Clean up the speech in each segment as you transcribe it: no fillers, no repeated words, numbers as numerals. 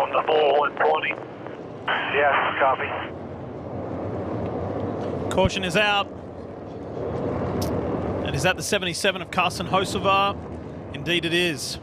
on the bull 120. Yes, copy. Caution is out. And is that the 77 of Carson Hocevar? Indeed it is.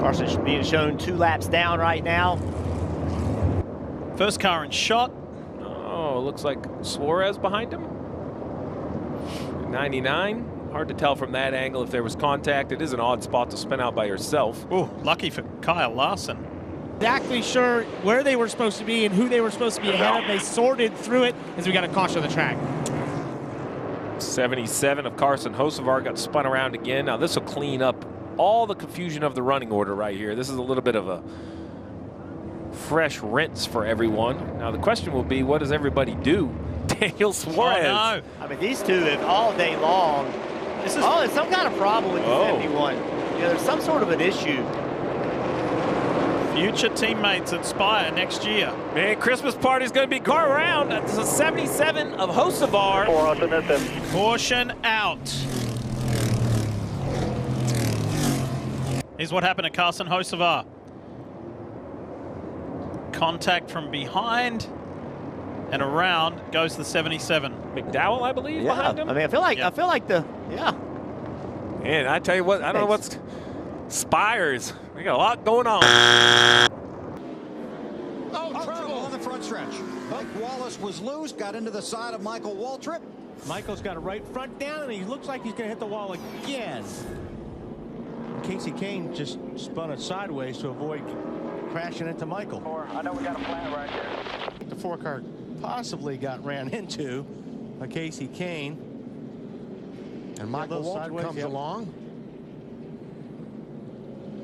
Carson's being shown 2 laps down right now. First car in shot. Oh, looks like Suarez behind him. 99. Hard to tell from that angle if there was contact. It is an odd spot to spin out by yourself. Oh, lucky for Kyle Larson. Exactly sure where they were supposed to be and who they were supposed to be ahead of. They sorted through it as we got a caution on the track. 77 of Carson Hocevar got spun around again. Now this will clean up all the confusion of the running order right here. This is a little bit of a fresh rinse for everyone. Now the question will be, what does everybody do? Daniel Suarez. Oh, no. I mean, these two have all day long. This is there's some kind of problem with the 71. You know, there's some sort of an issue. Future teammates at Spire next year. Man, Christmas party's going to be going around. That's a 77 of Hocevar. Caution out. Here's what happened to Carson Hocevar. Contact from behind and around goes the 77. McDowell, I believe, behind him. I mean, I feel like Man, I tell you what, I don't know what's Spires. We got a lot going on. Oh, trouble on the front stretch. Mike Wallace was loose, got into the side of Michael Waltrip. Michael's got a right front down, and he looks like he's going to hit the wall again. Casey Kane just spun it sideways to avoid crashing into Michael. I know we got a flat right here. The 4-car possibly got ran into a Casey Kane. And Michael Waltrip comes along,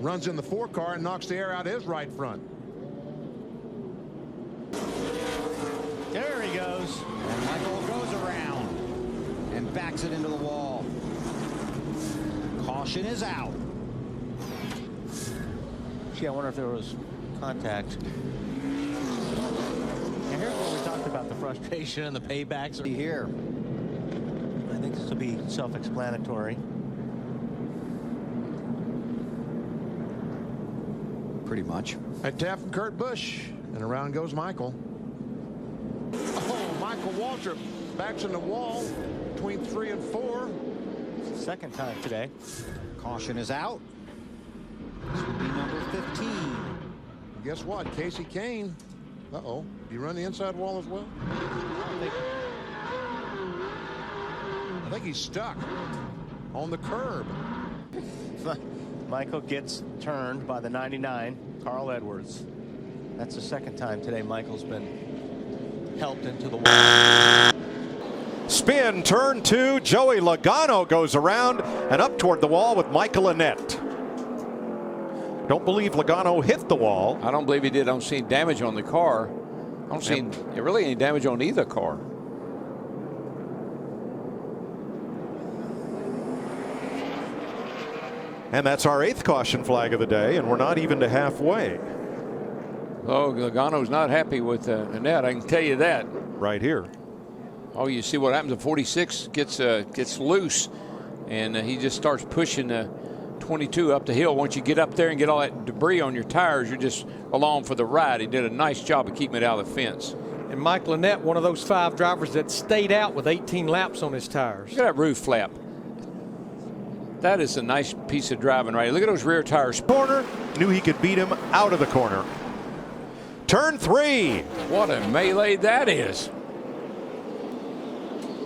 runs in the 4-car and knocks the air out his right front. There he goes. And Michael goes around and backs it into the wall. Caution is out. Gee, I wonder if there was contact. And here's where we talked about the frustration and the paybacks. Here. I think this will be self-explanatory. Pretty much. A tap from Kurt Busch, and around goes Michael. Oh, Michael Waltrip backs in the wall between 3 and 4. Second time today. Caution is out. This would be number 15. And guess what? Casey Kane. Uh-oh. Did he run the inside wall as well? I think he's stuck on the curb. Michael gets turned by the 99, Carl Edwards. That's the second time today Michael's been helped into the wall. Spin, turn 2, Joey Logano goes around and up toward the wall with Michael Annett. Don't believe Logano hit the wall. I don't believe he did. I don't see damage on the car. I don't see really any damage on either car. And that's our 8th caution flag of the day, and we're not even to halfway. Oh, Logano's not happy with Annett, I can tell you that. Right here. Oh, you see what happens. The 46 gets loose, and he just starts pushing the 22 up the hill. Once you get up there and get all that debris on your tires, you're just along for the ride. He did a nice job of keeping it out of the fence. And Michael Annett, one of those 5 drivers that stayed out with 18 laps on his tires. Look at that roof flap. That is a nice piece of driving right. Look at those rear tires. Corner, knew he could beat him out of the corner. Turn 3. What a melee that is.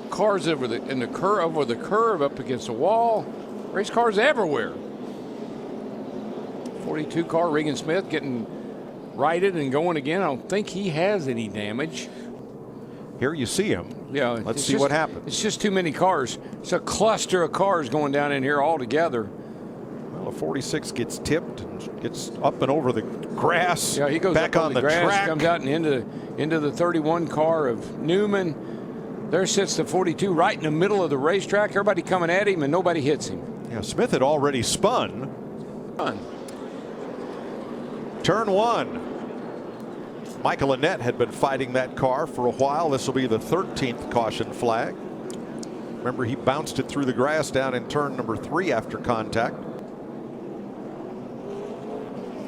Cars over the curve up against the wall. Race cars everywhere. 42 car, Regan Smith getting righted and going again. I don't think he has any damage. Here you see him. Yeah, let's see what happens. It's just too many cars. It's a cluster of cars going down in here all together. Well, a 46 gets tipped and gets up and over the grass. Yeah, he goes back up on the grass, track. comes out and into the 31 car of Newman. There sits the 42 right in the middle of the racetrack. Everybody coming at him and nobody hits him. Yeah, Smith had already spun. Turn 1. Michael Annett had been fighting that car for a while. This will be the 13th caution flag. Remember, he bounced it through the grass down in turn number 3 after contact.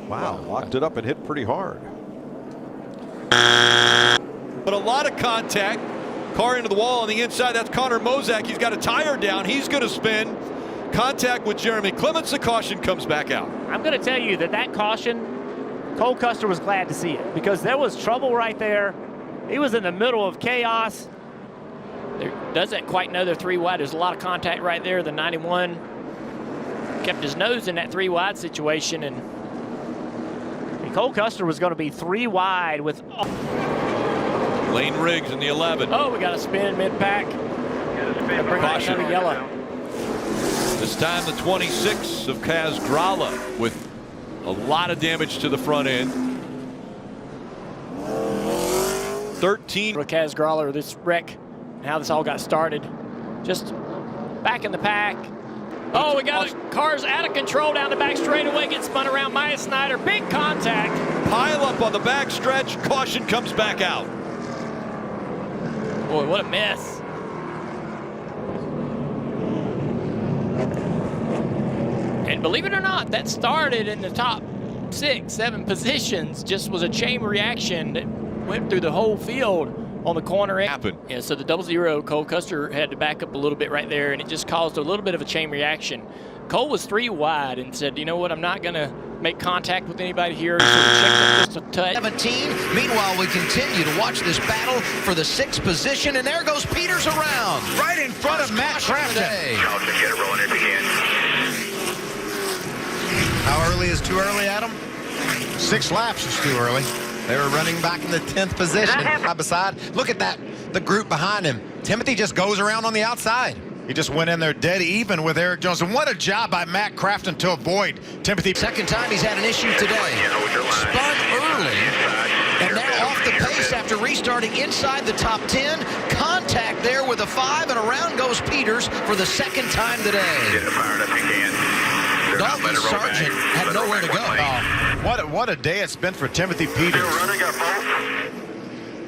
Wow, locked it up and hit pretty hard. But a lot of contact. Car into the wall on the inside. That's Connor Mozak. He's got a tire down. He's going to spin. Contact with Jeremy Clements. The caution comes back out. I'm going to tell you that caution, Cole Custer was glad to see it because there was trouble right there. He was in the middle of chaos. There doesn't quite know they're 3 wide. There's a lot of contact right there. The 91 kept his nose in that 3 wide situation, and Cole Custer was going to be 3 wide with. Lane Riggs in the 11. Oh, we got a spin mid-pack. Caution. Yellow. This time the 26 of Kaz Grala with a lot of damage to the front end. 13. Kaz Grala, this wreck, and how this all got started. Just back in the pack. Oh, we got cars out of control down the back straightaway, get spun around. Maya Snyder, big contact. Pile up on the back stretch. Caution comes back out. Boy, what a mess. And believe it or not, that started in the top 6, 7 positions. Just was a chain reaction that went through the whole field on the corner end. Happened. Yeah, so the 00, Cole Custer had to back up a little bit right there, and it just caused a little bit of a chain reaction. Cole was 3 wide and said, you know what, I'm not going to make contact with anybody here. So he checked up just a touch. 17. Meanwhile, we continue to watch this battle for the 6th position, and there goes Peters around. Right in front of Matt Crafton. Get it rolling if you can. How early is too early, Adam? 6 laps is too early. They were running back in the 10th position. Side by side. Look at that, the group behind him. Timothy just goes around on the outside. He just went in there dead even with Erik Jones. And what a job by Matt Crafton to avoid Timothy. Second time he's had an issue today. Spun early, and now off the pace after restarting inside the top 10. Contact there with a 5, and around goes Peters for the 2nd time today. Get it fired up if you can. Dalton Sargent had nowhere to go. What a day it's been for Timothy Peters.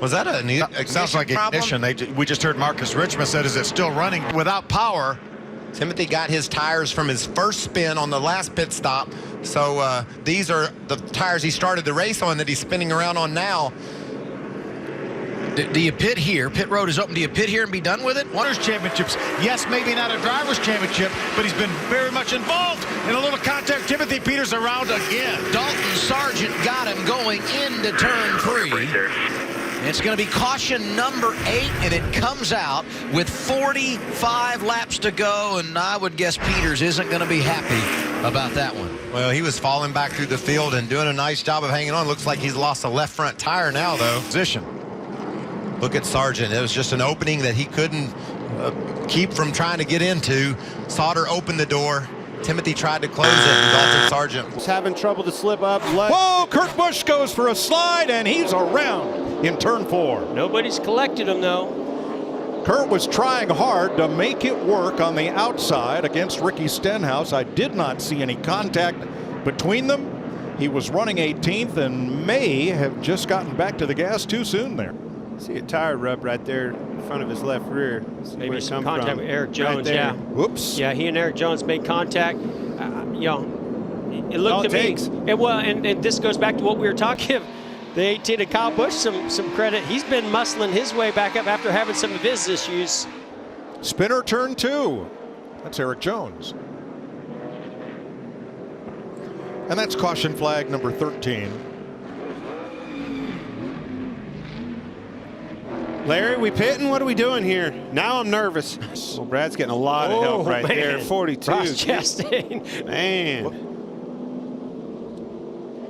Was that a new? It sounds like ignition. We just heard Marcus Richmond said, is it still running without power? Timothy got his tires from his first spin on the last pit stop. So these are the tires he started the race on that he's spinning around on now. Do you pit here? Pit road is open. Do you pit here and be done with it? Winners' championships. Yes, maybe not a driver's championship, but he's been very much involved in a little contact. Timothy Peters around again. Dalton Sargent got him going into turn 3. It's going to be caution number 8, and it comes out with 45 laps to go, and I would guess Peters isn't going to be happy about that one. Well, he was falling back through the field and doing a nice job of hanging on. Looks like he's lost a left front tire now, though. Position. Look at Sargent. It was just an opening that he couldn't keep from trying to get into. Sauter opened the door. Timothy tried to close it, and Dalton Sargent was having trouble to slip up. Whoa, Kurt Busch goes for a slide, and he's around in turn 4. Nobody's collected him, though. Kurt was trying hard to make it work on the outside against Ricky Stenhouse. I did not see any contact between them. He was running 18th and may have just gotten back to the gas too soon there. See a tire rub right there in front of his left rear. Maybe some contact with Erik Jones, right yeah. Whoops. Yeah, he and Erik Jones made contact. You know, it looked to me. And this goes back to what we were talking about. The 18 of Kyle Busch, some credit. He's been muscling his way back up after having some of his issues. Spinner turn 2. That's Erik Jones. And that's caution flag number 13. Larry, we pitting? What are we doing here? Now I'm nervous. Well, Brad's getting a lot of help right there. 42. Ross Chastain. Man.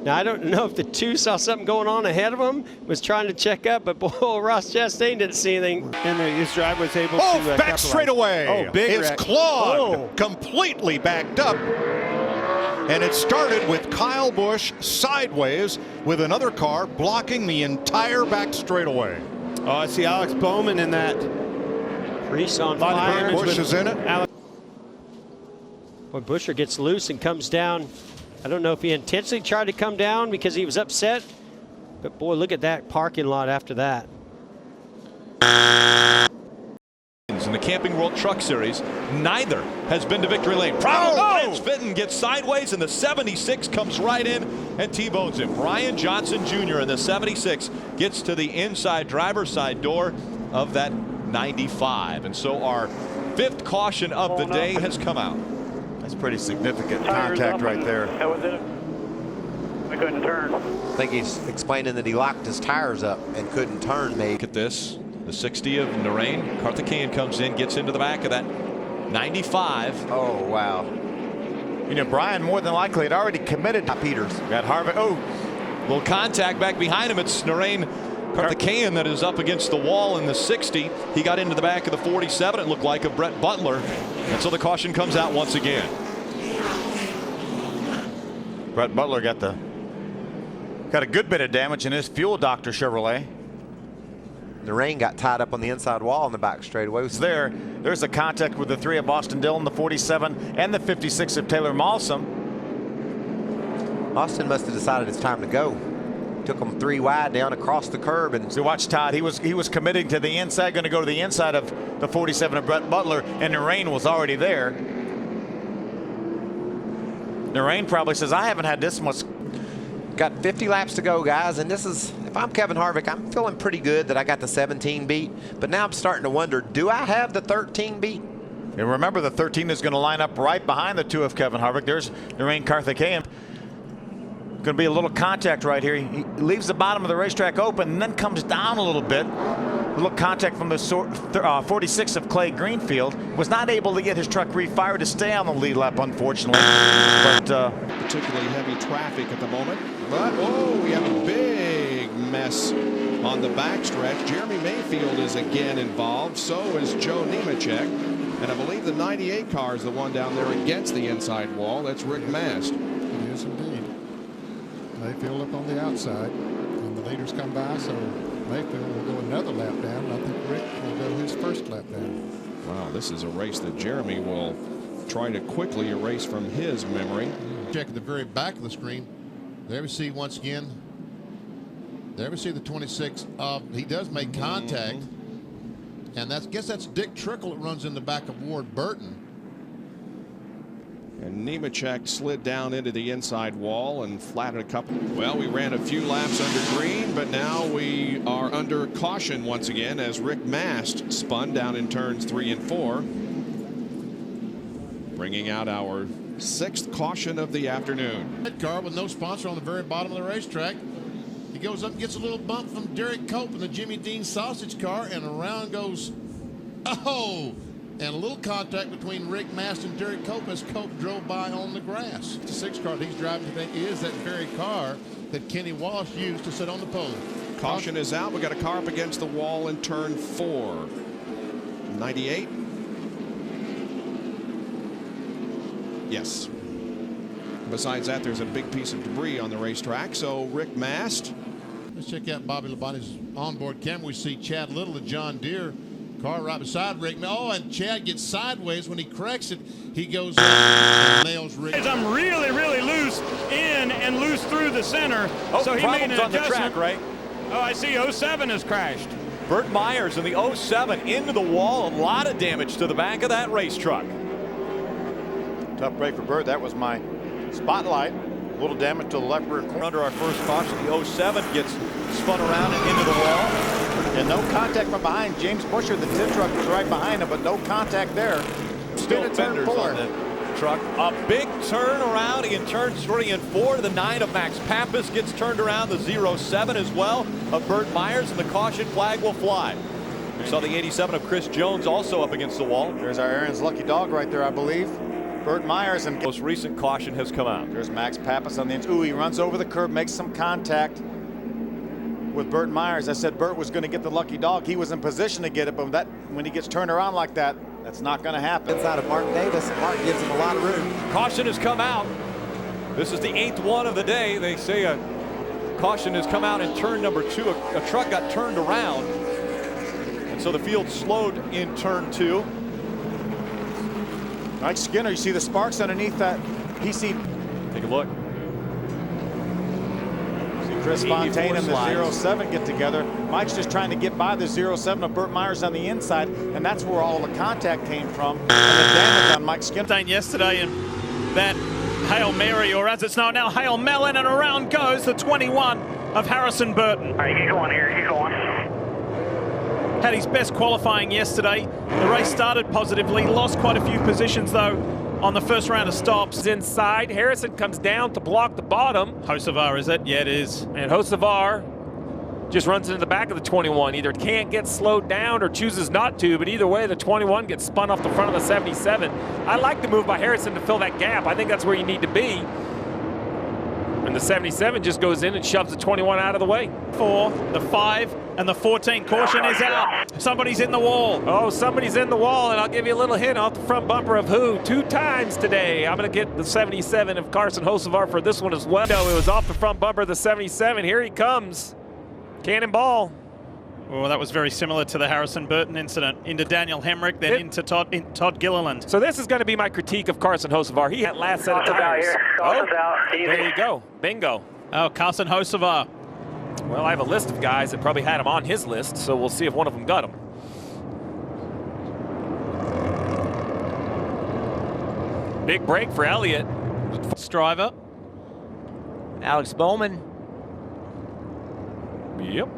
Now, I don't know if the 2 saw something going on ahead of him, was trying to check up, but boy, Ross Chastain didn't see anything. And his driver was able to back straightaway. Oh, big It's wreck. clogged, completely backed up. And it started with Kyle Busch sideways with another car blocking the entire back straightaway. Oh, I see Alex Bowman in that. Reese on fire. Busch is in it. Boy, Buescher gets loose and comes down. I don't know if he intentionally tried to come down because he was upset, but boy, look at that parking lot after that. In the Camping World Truck Series. Neither has been to victory lane. Lance Fitton gets sideways, and the 76 comes right in and T-bones him. Brian Johnson Jr. in the 76 gets to the inside driver's side door of that 95. And so our 5th caution of the day has come out. That's pretty significant contact right there. That was it. We couldn't turn. I think he's explaining that he locked his tires up and couldn't turn. Look at this. The 60 of Narain. Karthikeyan comes in, gets into the back of that 95. Oh, wow. You know, Brian more than likely had already committed to Peters. Got Harvick. Oh, little contact back behind him. It's Narain Karthikeyan that is up against the wall in the 60. He got into the back of the 47. It looked like a Brett Butler. And so the caution comes out once again. Brett Butler got a good bit of damage in his Fuel Doctor Chevrolet. The rain got tied up on the inside wall on the back straightaway. There's a contact with the 3 of Austin Dillon, the 47 and the 56 of Taylor Malsom. Austin must have decided it's time to go. Took him 3 wide down across the curb, and so watch Todd. He was committing to the inside, going to go to the inside of the 47 of Brett Butler, and Narain was already there. Narain probably says, I haven't had this much. Got 50 laps to go, guys, and this is, if I'm Kevin Harvick, I'm feeling pretty good that I got the 17 beat, but now I'm starting to wonder, do I have the 13 beat? And remember, the 13 is going to line up right behind the 2 of Kevin Harvick. There's Narain Karthikeyan. Going to be a little contact right here. He leaves the bottom of the racetrack open and then comes down a little bit. A little contact from the 46 of Clay Greenfield. Was not able to get his truck refired to stay on the lead lap, unfortunately. But particularly heavy traffic at the moment. But we have a big mess on the backstretch. Jeremy Mayfield is again involved. So is Joe Nemechek. And I believe the 98 car is the one down there against the inside wall. That's Rick Mast. It is indeed. Mayfield up on the outside, and the leaders come by, so Mayfield will go another lap down. I think Rick will go his first lap down. Wow, this is a race that Jeremy will try to quickly erase from his memory. Check at the very back of the screen. There we see once again. There we see the 26. He does make contact, and guess that's Dick Trickle that runs in the back of Ward Burton. And Nemechek slid down into the inside wall and flattened a couple. Well, we ran a few laps under green, but now we are under caution once again as Rick Mast spun down in turns 3 and 4. Bringing out our 6th caution of the afternoon. Red car with no sponsor on the very bottom of the racetrack. He goes up and gets a little bump from Derek Cope in the Jimmy Dean sausage car, and around goes, and a little contact between Rick Mast and Derek Cope as Cope drove by on the grass. The 6 car that he's driving today is that very car that Kenny Walsh used to sit on the pole. Caution is out. We got a car up against the wall in turn 4. 98. Yes. Besides that, there's a big piece of debris on the racetrack. So Rick Mast. Let's check out Bobby Labonte's onboard camera. We see Chad Little, the John Deere car right beside Rick. And Chad gets sideways. When he corrects it, he goes up and nails Rick. I'm really, really loose in and loose through the center. So he made an adjustment. On the track, right? Oh, I see 07 has crashed. Burt Myers in the 07 into the wall. A lot of damage to the back of that race truck. tough break for Burt. That was my spotlight. A little damage to the left rear corner. Under our first caution, the 07 gets spun around and into the wall. And no contact from behind. James Busher, the 10 truck, was right behind him, but no contact there. Still fenders on the truck. A big turn around in turns 3 and 4. The 9 of Max Pappas gets turned around. The 07 as well of Burt Myers, and the caution flag will fly. We saw the 87 of Chris Jones also up against the wall. There's our Aaron's lucky dog right there, I believe. Burt Myers, and most recent caution has come out. There's Max Pappas on the inside. Ooh, he runs over the curb, makes some contact with Burt Myers. I said Burt was going to get the lucky dog. He was in position to get it, but when he gets turned around like that, that's not going to happen. Inside of Mark Davis, and Mark gives him a lot of room. Caution has come out. This is the 8th one of the day. They say a caution has come out in turn number 2. A truck got turned around, and so the field slowed in turn 2. Mike Skinner, you see the sparks underneath that PC. Take a look. Chris 84 Fontaine and the slides. 07 get together. Mike's just trying to get by the 07 of Burt Myers on the inside, and that's where all the contact came from and the damage on Mike Skinner. Yesterday, and that Hail Mary, or as it's known now, Hail Melon, and around goes the 21 of Harrison Burton. All right, keep going here, keep going. Had his best qualifying yesterday. The race started positively, lost quite a few positions though on the first round of stops. Inside, Harrison comes down to block the bottom. Hocevar, is it? Yeah, it is. And Hocevar just runs into the back of the 21. Either can't get slowed down or chooses not to, but either way, the 21 gets spun off the front of the 77. I like the move by Harrison to fill that gap. I think that's where you need to be. And the 77 just goes in and shoves the 21 out of the way. 4, the 5, and the 14. Caution is out. Somebody's in the wall. Oh, somebody's in the wall, and I'll give you a little hint off the front bumper of who. 2 times today. I'm going to get the 77 of Carson Hocevar for this one as well. No, it was off the front bumper of the 77. Here he comes. Cannonball. Oh, that was very similar to the Harrison Burton incident. Into Daniel Hemrick, then into Todd Gilliland. So this is going to be my critique of Carson Hocevar. He had last set of tires. There you go. Bingo. Oh, Carson Hocevar. Well, I have a list of guys that probably had him on his list, so we'll see if one of them got him. Big break for Elliott. Driver. Alex Bowman. Yep.